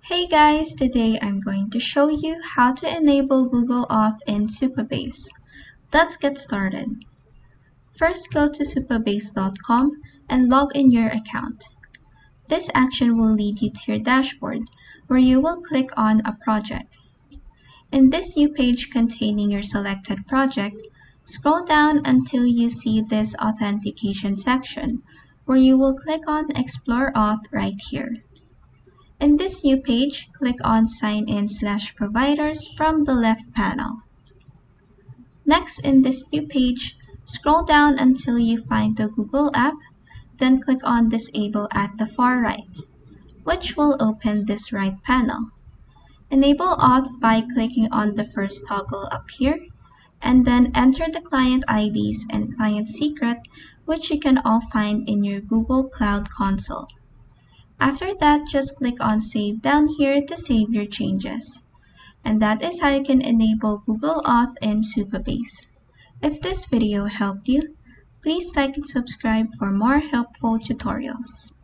Hey guys, today I'm going to show you how to enable Google Auth in Supabase. Let's get started. First, go to supabase.com and log in your account. This action will lead you to your dashboard, where you will click on a project. In this new page containing your selected project, scroll down until you see this authentication section, where you will click on Explore Auth right here. In this new page, click on Sign In/Providers from the left panel. Next, in this new page, scroll down until you find the Google app, then click on Disable at the far right, which will open this right panel. Enable Auth by clicking on the first toggle up here, and then enter the client IDs and client secret, which you can all find in your Google Cloud Console. After that, just click on Save down here to save your changes. And that is how you can enable Google Auth in Supabase. If this video helped you, please like and subscribe for more helpful tutorials.